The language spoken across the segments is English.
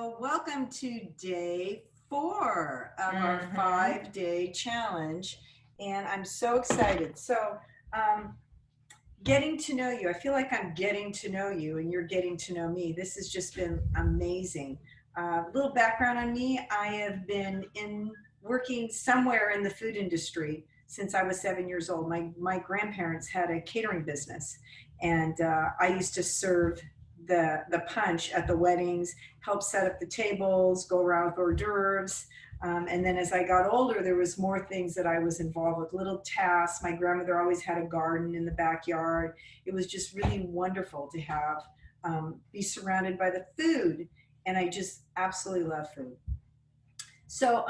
So, welcome to day 4 of our Mm-hmm. 5-day challenge. And I'm so excited. Um, getting to know you, I feel like I'm getting to know you and you're getting to know me. This has just been amazing. Little background on me, I have been working somewhere in the food industry since I was 7 years old. My grandparents had a catering business, and I used to serve the punch at the weddings, help set up the tables, go around with hors d'oeuvres. And then as I got older, there was more things that I was involved with, little tasks. My grandmother always had a garden in the backyard. It was just really wonderful to have be surrounded by the food, and I just absolutely love food. So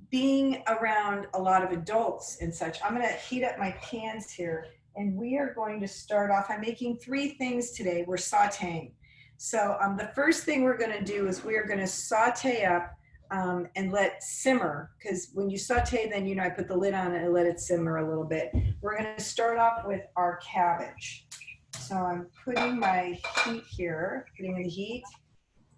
being around a lot of adults and such, I'm going to heat up my pans here, and we are going to start off. I'm making 3 things today. We're sauteing. So the first thing we're going to do is we are going to saute up and let simmer, because when you saute, then I put the lid on it and let it simmer a little bit. We're going to start off with our cabbage. So I'm putting my heat here, putting in the heat,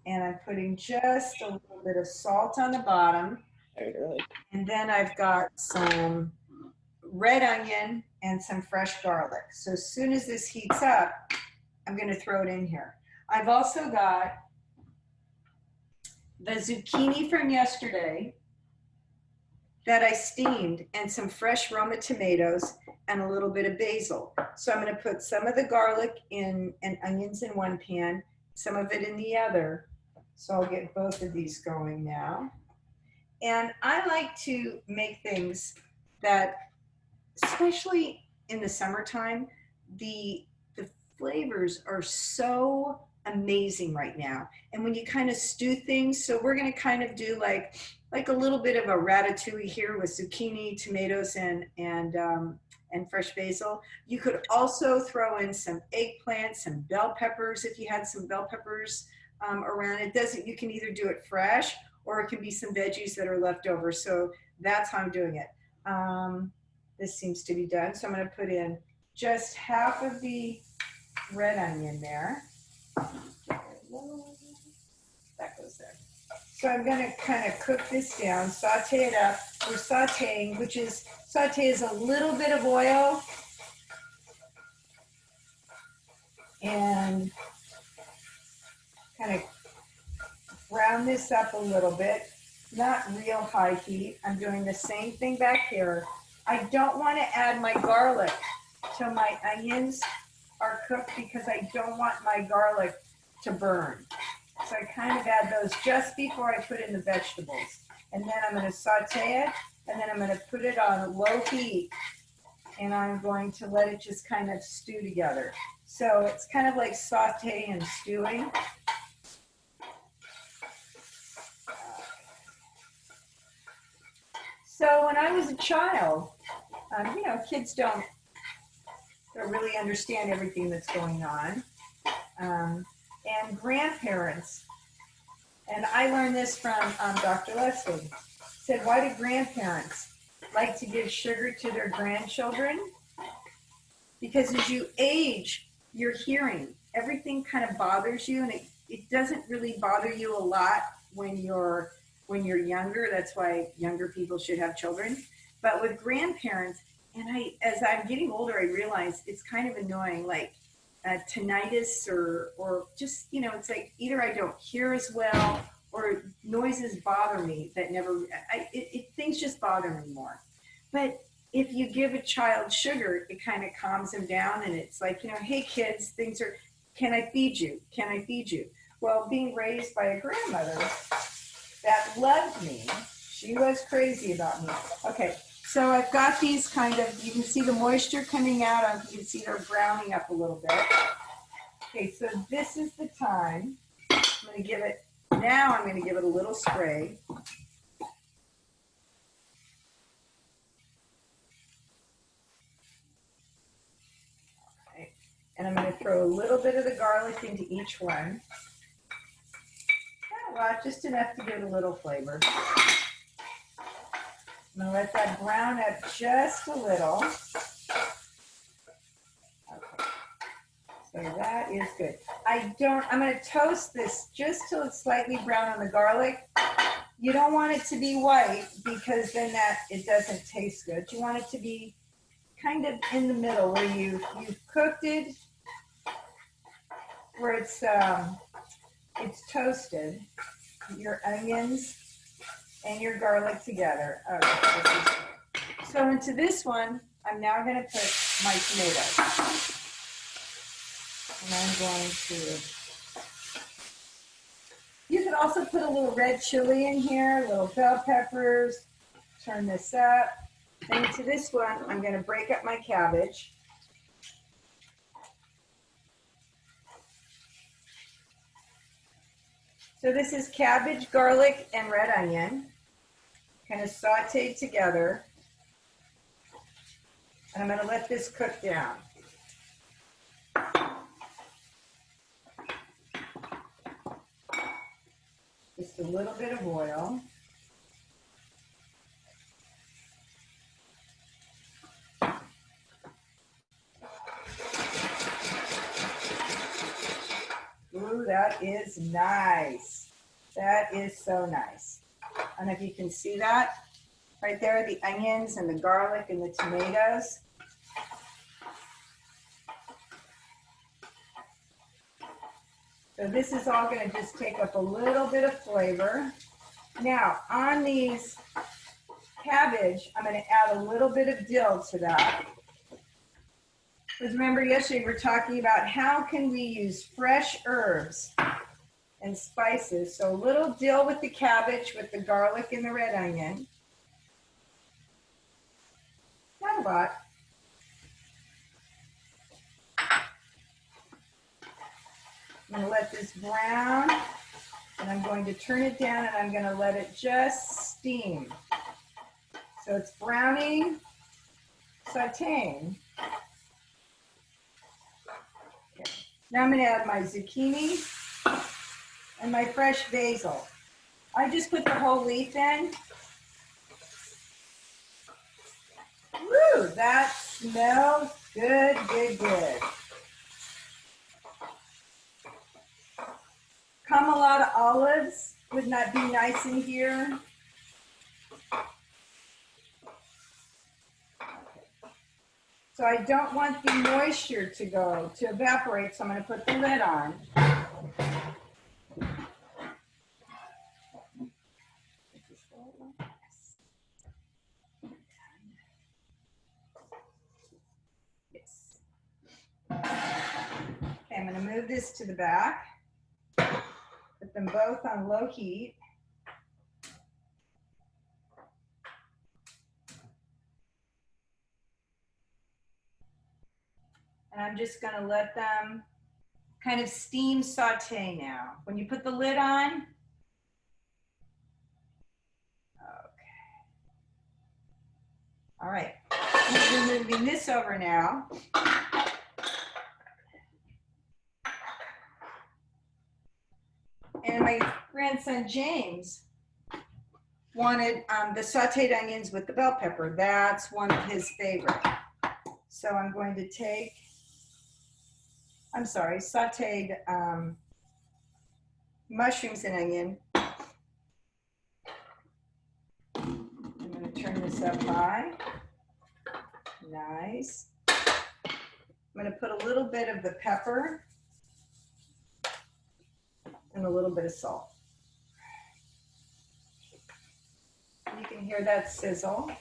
and I'm putting just a little bit of salt on the bottom. Totally. And then I've got some red onion and some fresh garlic. So as soon as this heats up, I'm going to throw it in here. I've also got the zucchini from yesterday that I steamed, and some fresh Roma tomatoes and a little bit of basil. So I'm going to put some of the garlic in and onions in one pan, some of it in the other. So I'll get both of these going now. And I like to make things that, especially in the summertime, the flavors are so amazing right now. And when you kind of stew things, so we're going to kind of do like a little bit of a ratatouille here with zucchini, tomatoes, and fresh basil. You could also throw in some eggplant, some bell peppers if you had some bell peppers around. It doesn't. You can either do it fresh or it can be some veggies that are left over. So that's how I'm doing it. This seems to be done. So I'm going to put in just half of the red onion there. That goes there. So I'm going to kind of cook this down, saute it up. We're sauteing, which is saute is a little bit of oil and kind of brown this up a little bit. Not real high heat. I'm doing the same thing back here. I don't want to add my garlic till my onions are cooked because I don't want my garlic to burn. So I kind of add those just before I put in the vegetables. And then I'm going to saute it, and then I'm going to put it on low heat, and I'm going to let it just kind of stew together. So it's kind of like sauteing and stewing. So when I was a child, kids don't really understand everything that's going on. And grandparents, and I learned this from Dr. Leslie, said, why do grandparents like to give sugar to their grandchildren? Because as you age, your hearing, everything kind of bothers you, and it doesn't really bother you a lot when you're younger. That's why younger people should have children. But with grandparents, and as I'm getting older, I realize it's kind of annoying, like tinnitus or just, it's like either I don't hear as well or noises bother me that things just bother me more. But if you give a child sugar, it kind of calms them down, and it's like, hey kids, can I feed you? Can I feed you? Well, being raised by a grandmother that loved me, she was crazy about me. Okay, so I've got these you can see the moisture coming out. You can see they're browning up a little bit. Okay, so this is the time. I'm going to give it a little spray. Okay, and I'm going to throw a little bit of the garlic into each one. Not a lot, just enough to give it a little flavor. I'm going to let that brown up just a little. Okay. So that is good. I'm going to toast this just till it's slightly brown on the garlic. You don't want it to be white because then it doesn't taste good. You want it to be kind of in the middle where you've cooked it, where it's toasted, your onions and your garlic together. Okay, so into this one, I'm now going to put my tomatoes. And I'm going to, you could also put a little red chili in here, little bell peppers, turn this up. And into this one, I'm going to break up my cabbage. So this is cabbage, garlic, and red onion, kind of sauteed together. And I'm going to let this cook down. Just a little bit of oil. Ooh, that is nice. That is so nice. I don't know if you can see that. Right there, the onions and the garlic and the tomatoes. So this is all going to just take up a little bit of flavor. Now, on these cabbage, I'm going to add a little bit of dill to that. Because remember yesterday we were talking about how can we use fresh herbs and spices. So a little dill with the cabbage, with the garlic and the red onion. Not a lot. I'm going to let this brown, and I'm going to turn it down, and I'm going to let it just steam. So it's browning, sauteing. Okay. Now I'm going to add my zucchini and my fresh basil. I just put the whole leaf in. Woo, that smells good, good, good. Kamalata olives, would that be nice in here? So I don't want the moisture to evaporate, so I'm going to put the lid on. Yes. Okay, I'm going to move this to the back. Put them both on low heat. And I'm just going to let them kind of steam saute now. When you put the lid on, okay. All right, we're moving this over now. And my grandson James wanted the sauteed onions with the bell pepper. That's one of his favorite. So I'm going to take, sauteed mushrooms and onion. I'm going to turn this up high. Nice. I'm going to put a little bit of the pepper and a little bit of salt. You can hear that sizzle.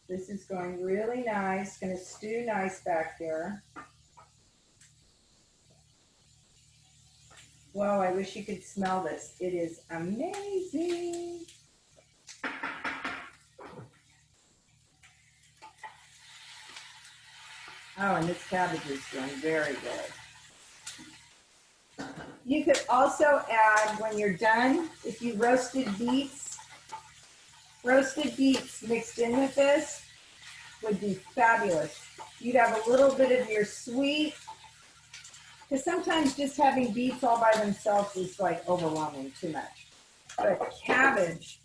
This is going really nice, going to stew nice back there. Whoa, I wish you could smell this. It is amazing. Oh, and this cabbage is doing very good. You could also add, when you're done, if you roasted beets mixed in with this would be fabulous. You'd have a little bit of your sweet, because sometimes just having beets all by themselves is like overwhelming too much. But cabbage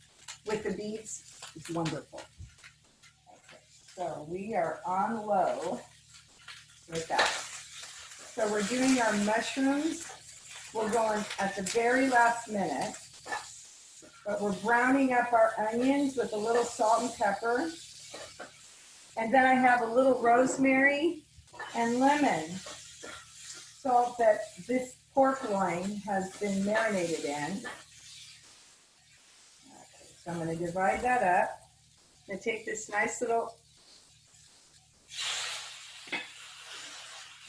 with the beets is wonderful. Okay, so we are on low with that. So we're doing our mushrooms. We're going at the very last minute, but we're browning up our onions with a little salt and pepper. And then I have a little rosemary and lemon salt that this pork loin has been marinated in. Okay, so I'm going to divide that up. I'm going to take this nice little,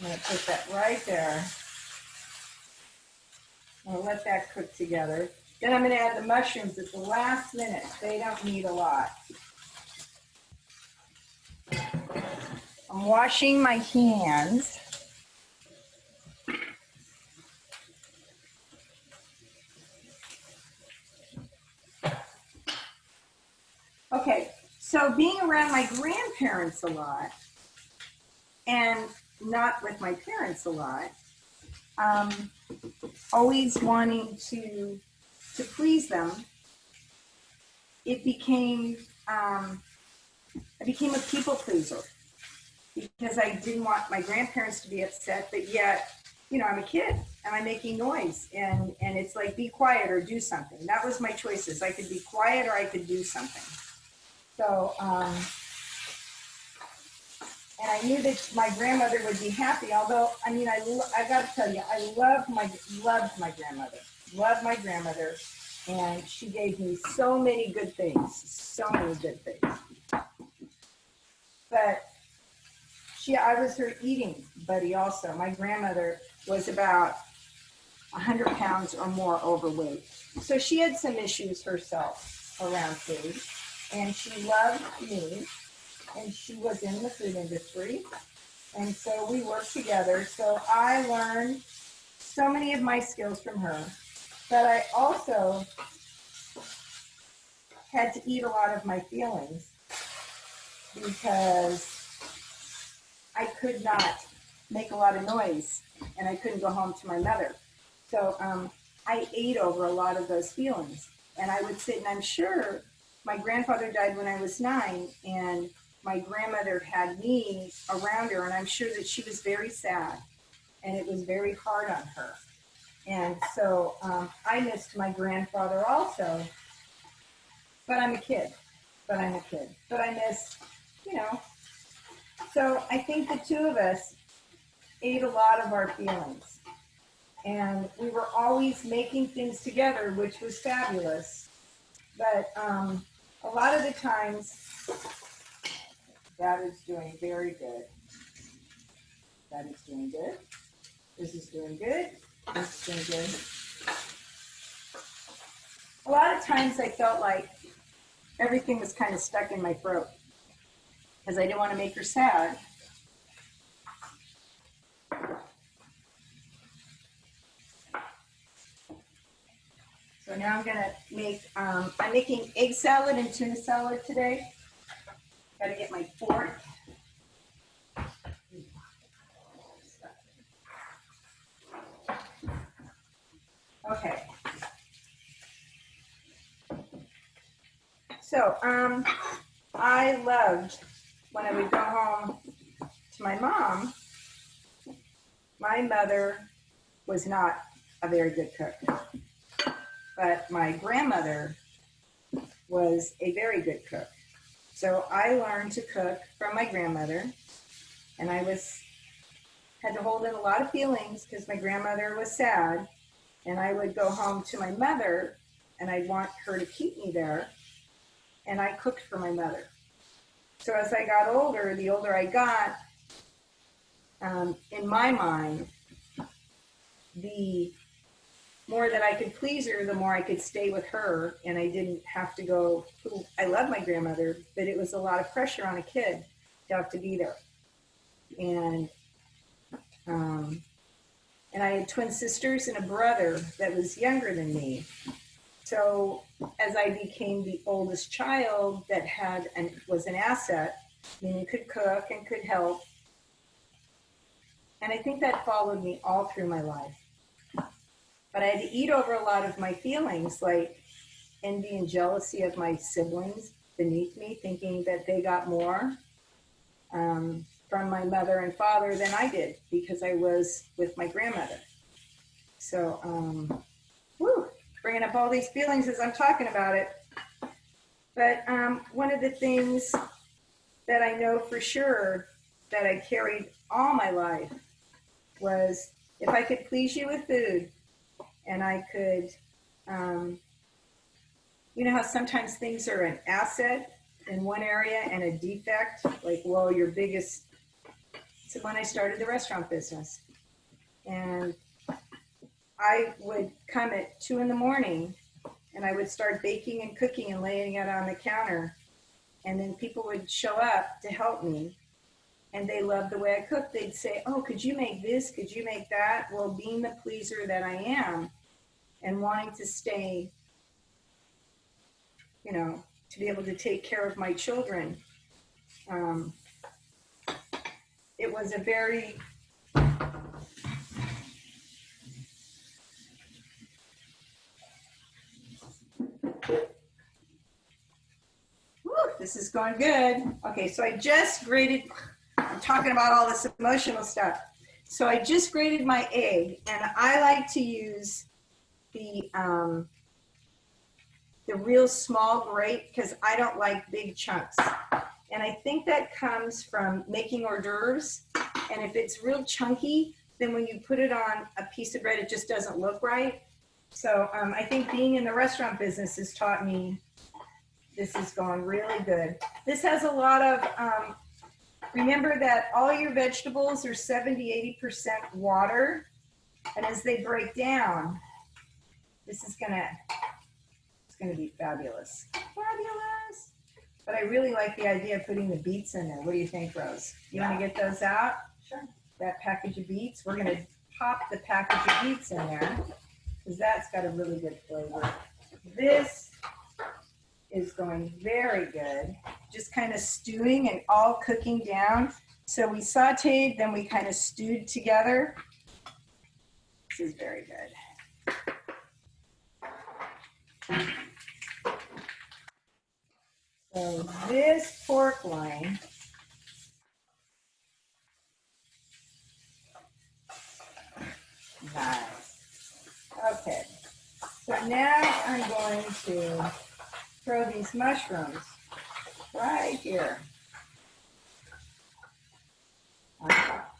I'm going to put that right there. I'm going to let that cook together. Then I'm going to add the mushrooms at the last minute. They don't need a lot. I'm washing my hands. Okay, so being around my grandparents a lot and not with my parents a lot, always wanting to please them, it became, I became a people pleaser because I didn't want my grandparents to be upset, but yet, you know, I'm a kid and I'm making noise and it's like, be quiet or do something. That was my choices. I could be quiet or I could do something. So, and I knew that my grandmother would be happy, although, I mean, I got to tell you, I loved my grandmother, and she gave me so many good things, But I was her eating buddy also. My grandmother was about 100 pounds or more overweight. So she had some issues herself around food, and she loved me. And she was in the food industry. And so we worked together. So I learned so many of my skills from her, but I also had to eat a lot of my feelings because I could not make a lot of noise and I couldn't go home to my mother. So I ate over a lot of those feelings. And I would sit, and I'm sure my grandfather died when I was 9, and my grandmother had me around her, and I'm sure that she was very sad, and it was very hard on her. And so I missed my grandfather also, but I'm a kid. But I miss, you know. So I think the two of us ate a lot of our feelings, and we were always making things together, which was fabulous. But a lot of the times, that is doing very good. That is doing good. This is doing good. This is doing good. A lot of times I felt like everything was kind of stuck in my throat because I didn't want to make her sad. So now I'm gonna make, I'm making egg salad and tuna salad today. Gotta get my fork. Okay. So, I loved when I would go home to my mom. My mother was not a very good cook, but my grandmother was a very good cook. So I learned to cook from my grandmother, and I had to hold in a lot of feelings because my grandmother was sad, and I would go home to my mother, and I'd want her to keep me there, and I cooked for my mother. So as I got older, the older I got, in my mind, the more that I could please her, the more I could stay with her, and I didn't have to go. I love my grandmother, but it was a lot of pressure on a kid to have to be there. And I had twin sisters and a brother that was younger than me. So as I became the oldest child that had and was an asset, meaning could cook and could help, and I think that followed me all through my life. But I had to eat over a lot of my feelings, like envy and jealousy of my siblings beneath me, thinking that they got more. from my mother and father than I did because I was with my grandmother. So, bringing up all these feelings as I'm talking about it. But one of the things that I know for sure that I carried all my life was if I could please you with food and I could, you know how sometimes things are an asset in one area and a defect? Like, well, your biggest, so when I started the restaurant business and I would come at 2 a.m. and I would start baking and cooking and laying it on the counter. And then people would show up to help me. And they loved the way I cooked. They'd say, oh, could you make this? Could you make that? Well, being the pleaser that I am and wanting to stay, you know, to be able to take care of my children, it was a very, this is going good. Okay, so I just grated, I'm talking about all this emotional stuff. So I just grated my egg, and I like to use the real small grate because I don't like big chunks. And I think that comes from making hors d'oeuvres. And if it's real chunky, then when you put it on a piece of bread, it just doesn't look right. So I think being in the restaurant business has taught me this is going really good. This has a lot of, remember that all your vegetables are 70–80% water. And as they break down, this is it's gonna be fabulous. Fabulous. But I really like the idea of putting the beets in there. What do you think, Rose? You wanna get those out? Sure. That package of beets, we're gonna pop the package of beets in there because that's got a really good flavor. This is going very good. Just kind of stewing and all cooking down. So we sauteed, then we kind of stewed together. This is very good. So this pork loin, nice. Okay, so now I'm going to throw these mushrooms right here on top.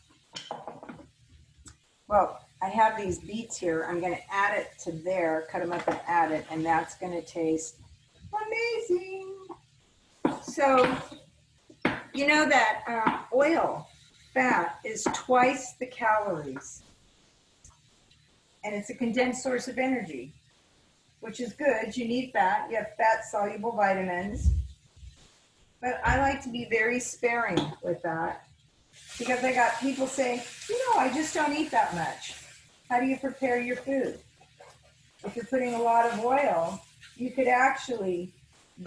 Well, I have these beets here. I'm going to add it to there, cut them up and add it, and that's going to taste amazing. So, you know that oil, fat, is twice the calories, and it's a condensed source of energy, which is good. You need fat. You have fat-soluble vitamins. But I like to be very sparing with that because I got people saying, you know, I just don't eat that much. How do you prepare your food? If you're putting a lot of oil, you could actually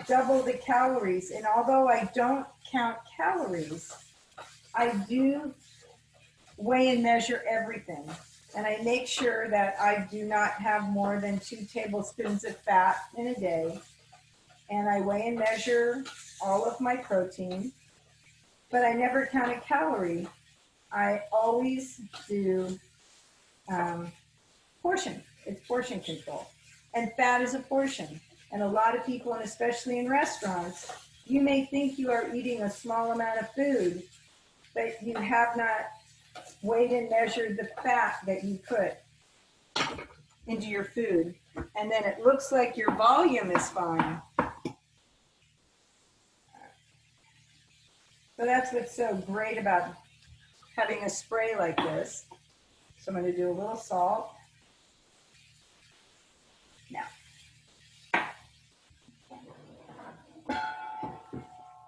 double the calories. And although I don't count calories, I do weigh and measure everything. And I make sure that I do not have more than 2 tablespoons of fat in a day. And I weigh and measure all of my protein, but I never count a calorie. I always do portion. It's portion control. And fat is a portion. And a lot of people, and especially in restaurants, you may think you are eating a small amount of food, but you have not weighed and measured the fat that you put into your food. And then it looks like your volume is fine. So that's what's so great about having a spray like this. So I'm going to do a little salt. Now,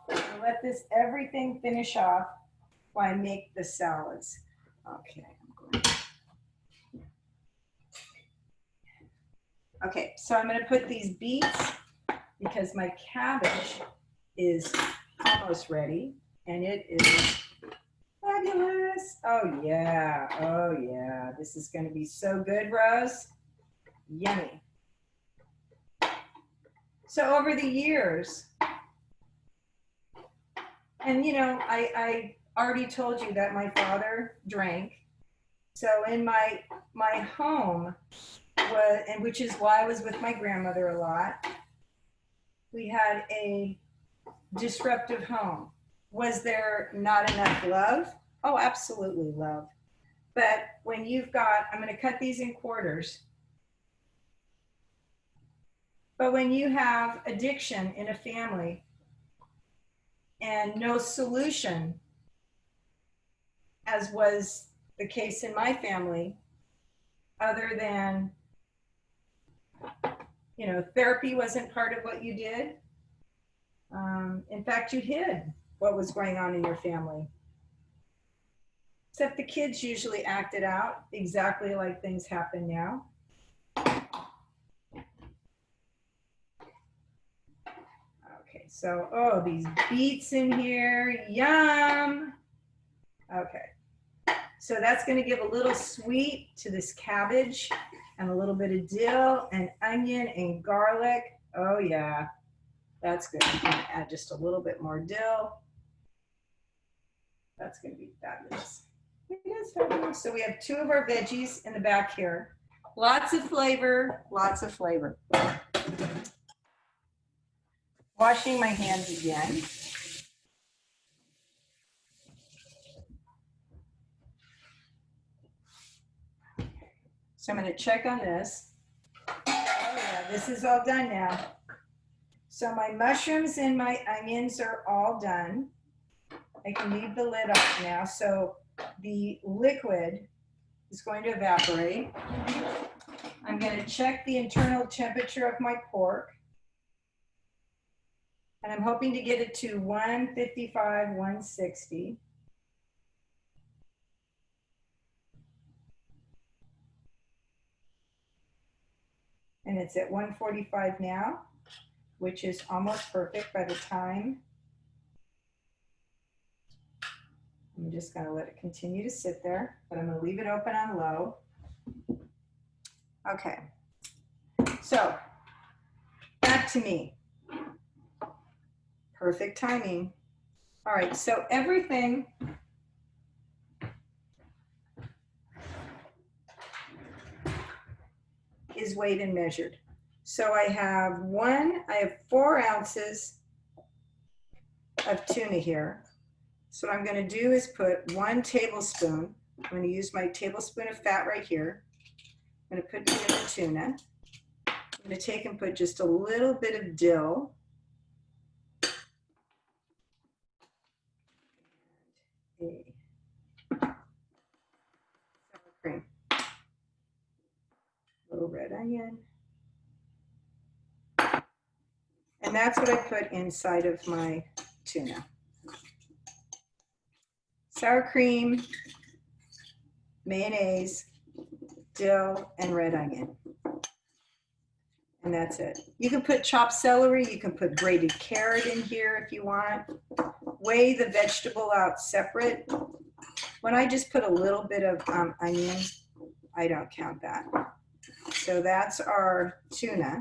so let this everything finish off while I make the salads. Okay, I'm going. Okay, so I'm going to put these beets because my cabbage is almost ready, and it is fabulous. Oh yeah, this is going to be so good, Rose. Yummy. So over the years, and you know, I already told you that my father drank. So in my home was, and which is why I was with my grandmother a lot, we had a disruptive home. Was there not enough love? Oh, absolutely love. But when you've got, I'm going to cut these in quarters. But when you have addiction in a family and no solution, as was the case in my family, other than, you know, therapy wasn't part of what you did. In fact, you hid what was going on in your family. Except the kids usually acted out exactly like things happen now. Okay, so, oh, these beets in here, yum. Okay, so that's going to give a little sweet to this cabbage and a little bit of dill and onion and garlic. Oh yeah, that's good. I'm going to add just a little bit more dill. That's going to be fabulous. It is fabulous. So we have 2 of our veggies in the back here. Lots of flavor, lots of flavor. Washing my hands again. So I'm going to check on this. Oh yeah, this is all done now. So my mushrooms and my onions are all done. I can leave the lid off now. So the liquid is going to evaporate. I'm going to check the internal temperature of my pork. And I'm hoping to get it to 155, 160. And it's at 145 now, which is almost perfect by the time. I'm just going to let it continue to sit there, but I'm going to leave it open on low. Okay, so back to me. Perfect timing. All right, so everything is weighed and measured. So I have 4 ounces of tuna here. So what I'm going to do is put 1 tablespoon. I'm going to use my tablespoon of fat right here. I'm going to put it in the tuna. I'm going to take and put just a little bit of dill. Sour cream. A little red onion. And that's what I put inside of my tuna. Sour cream, mayonnaise, dill, and red onion. And that's it. You can put chopped celery, you can put grated carrot in here if you want. Weigh the vegetable out separate. When I just put a little bit of onion, I don't count that. So that's our tuna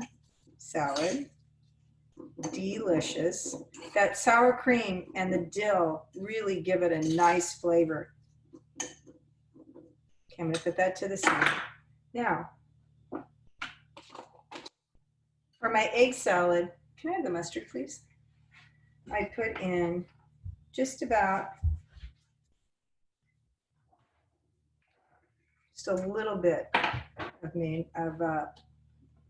salad. Delicious. That sour cream and the dill really give it a nice flavor. Okay, I'm going to put that to the side. Now, for my egg salad, can I have the mustard, please? I put in just a little bit of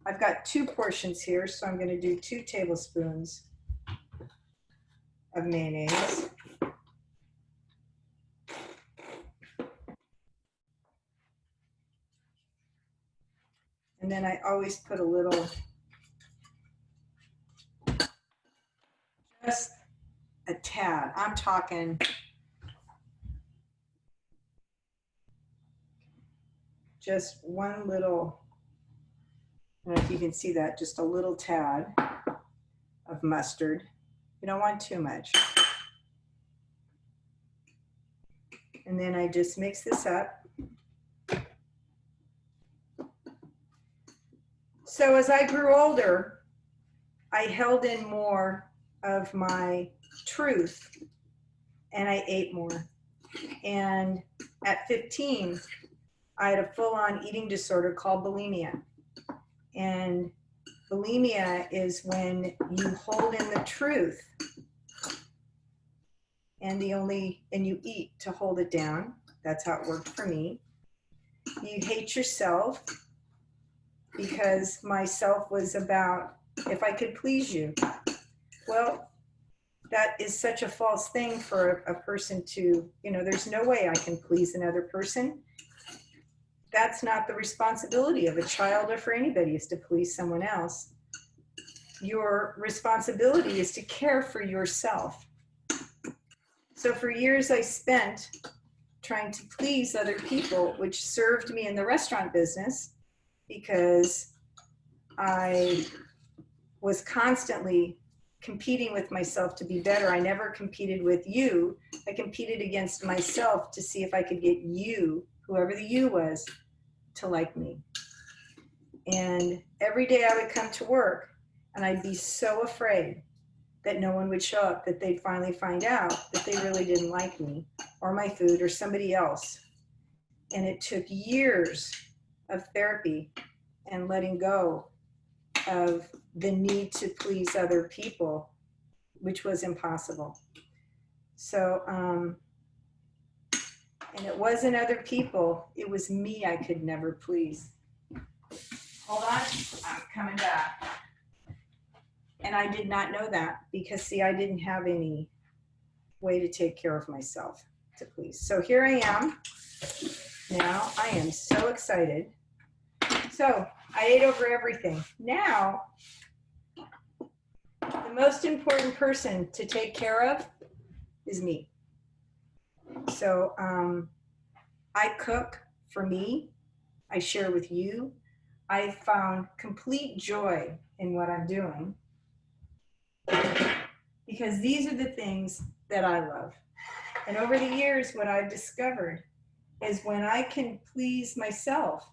I've got 2 portions here, so I'm going to do 2 tablespoons of mayonnaise. And then I always put a little, just a tad. I'm talking just one little, I don't know if you can see that, just a little tad of mustard. You don't want too much. And then I just mix this up. So as I grew older, I held in more of my truth and I ate more. And at 15, I had a full-on eating disorder called bulimia. And bulimia is when you hold in the truth and you eat to hold it down. That's how it worked for me. You hate yourself because my self was about if I could please you. Well, that is such a false thing for a person to, there's no way I can please another person. That's not the responsibility of a child or for anybody, is to please someone else. Your responsibility is to care for yourself. So for years I spent trying to please other people, which served me in the restaurant business because I was constantly competing with myself to be better. I never competed with you. I competed against myself to see if I could get you, whoever the you was, to like me. And every day I would come to work and I'd be so afraid that no one would show up, that they'd finally find out that they really didn't like me or my food or somebody else. And it took years of therapy and letting go of the need to please other people, which was impossible. So, and it wasn't other people, it was me I could never please. Hold on, I'm coming back. And I did not know that because, see, I didn't have any way to take care of myself to please. So here I am. Now I am so excited. So I ate over everything. Now, the most important person to take care of is me. So I cook for me. I share with you. I found complete joy in what I'm doing because these are the things that I love. And over the years, what I've discovered is when I can please myself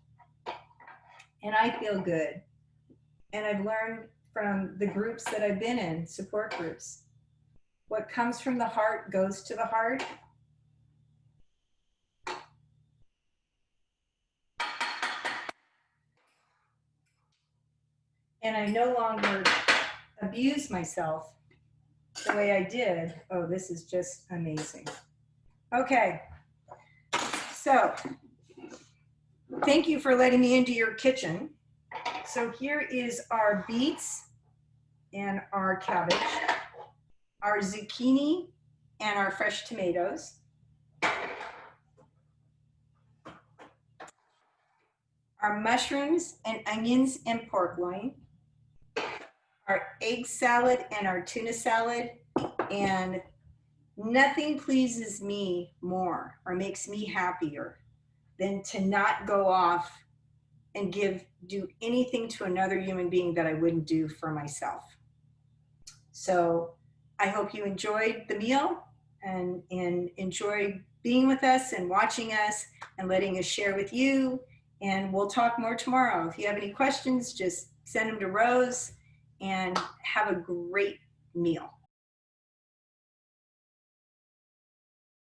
and I feel good, and I've learned from the groups that I've been in, support groups, what comes from the heart goes to the heart. And I no longer abuse myself the way I did. Oh, this is just amazing. Okay, so thank you for letting me into your kitchen. So here is our beets and our cabbage, our zucchini and our fresh tomatoes, our mushrooms and onions and pork loin, our egg salad and our tuna salad. And nothing pleases me more or makes me happier than to not go off and do anything to another human being that I wouldn't do for myself. So I hope you enjoyed the meal and enjoyed being with us and watching us and letting us share with you. And we'll talk more tomorrow. If you have any questions, just send them to Rose and have a great meal.